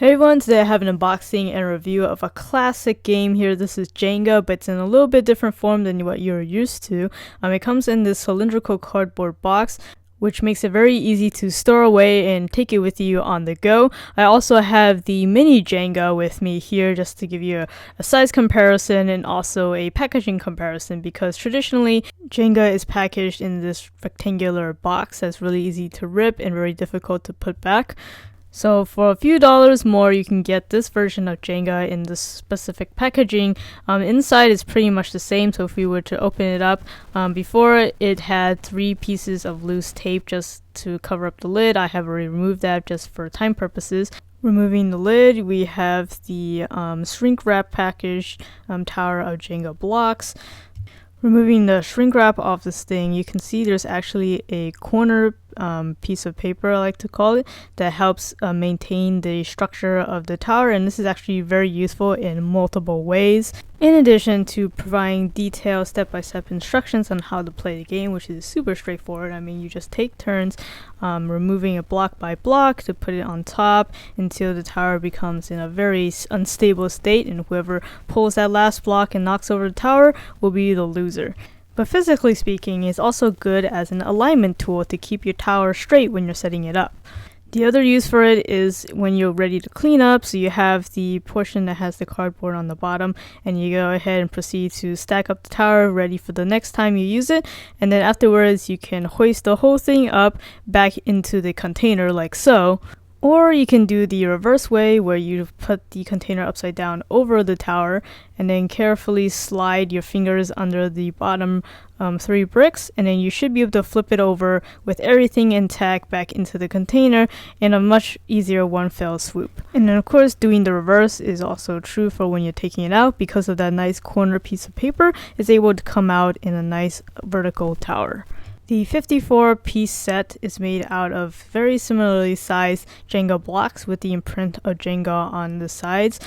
Hey everyone, today I have an unboxing and review of a classic game here. This is Jenga, but it's in a little bit different form than what you're used to. It comes in this cylindrical cardboard box, which makes it very easy to store away and take it with you on the go. I also have the mini Jenga with me here just to give you a size comparison and also a packaging comparison, because traditionally Jenga is packaged in this rectangular box that's really easy to rip and very difficult to put back. So for a few dollars more, you can get this version of Jenga in this specific packaging. Inside is pretty much the same, so if we were to open it up, before it had 3 pieces of loose tape just to cover up the lid. I have already removed that just for time purposes. Removing the lid, we have the shrink wrap package tower of Jenga blocks. Removing the shrink wrap off this thing, you can see there's actually a corner piece of paper, I like to call it, that helps maintain the structure of the tower, and this is actually very useful in multiple ways. In addition to providing detailed step-by-step instructions on how to play the game, which is super straightforward. I mean, you just take turns removing it block by block to put it on top until the tower becomes in a very unstable state, and whoever pulls that last block and knocks over the tower will be the loser. But physically speaking, it's also good as an alignment tool to keep your tower straight when you're setting it up. The other use for it is when you're ready to clean up, so you have the portion that has the cardboard on the bottom, and you go ahead and proceed to stack up the tower ready for the next time you use it, and then afterwards you can hoist the whole thing up back into the container like so. Or you can do the reverse way, where you put the container upside down over the tower and then carefully slide your fingers under the bottom 3 bricks, and then you should be able to flip it over with everything intact back into the container in a much easier one fell swoop. And then of course doing the reverse is also true for when you're taking it out, because of that nice corner piece of paper is able to come out in a nice vertical tower. The 54-piece set is made out of very similarly sized Jenga blocks with the imprint of Jenga on the sides.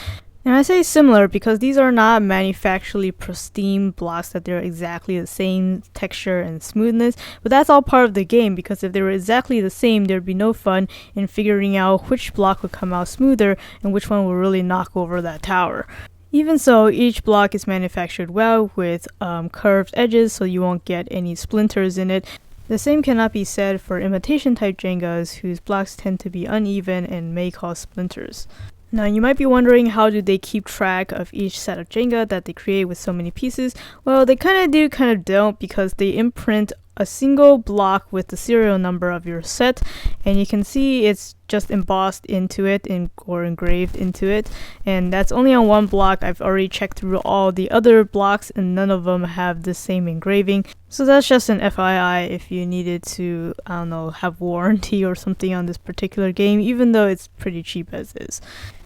And I say similar because these are not manufacturally pristine blocks that they're exactly the same texture and smoothness, but that's all part of the game, because if they were exactly the same, there'd be no fun in figuring out which block would come out smoother and which one will really knock over that tower. Even so, each block is manufactured well with curved edges, so you won't get any splinters in it. The same cannot be said for imitation type Jengas, whose blocks tend to be uneven and may cause splinters. Now you might be wondering, how do they keep track of each set of Jenga that they create with so many pieces? Well, they kind of do, kind of don't, because they imprint a single block with the serial number of your set, and you can see it's just embossed into it or engraved into it, and that's only on one block. I've already checked through all the other blocks and none of them have the same engraving, so that's just an FYI if you needed to, I don't know, have warranty or something on this particular game, even though it's pretty cheap as is.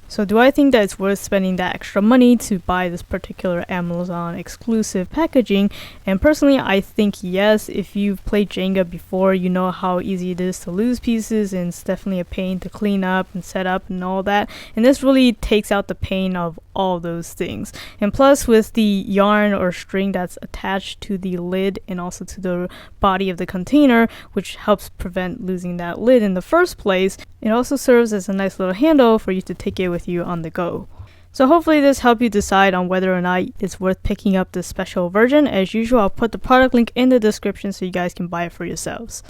So do I think that it's worth spending that extra money to buy this particular Amazon exclusive packaging? And personally, I think yes. If you've played Jenga before, you know how easy it is to lose pieces, and it's definitely a pain to clean up and set up and all that. And this really takes out the pain of all those things. And plus, with the yarn or string that's attached to the lid and also to the body of the container, which helps prevent losing that lid in the first place, it also serves as a nice little handle for you to take it with you on the go. So hopefully this helped you decide on whether or not it's worth picking up this special version. As usual, I'll put the product link in the description so you guys can buy it for yourselves.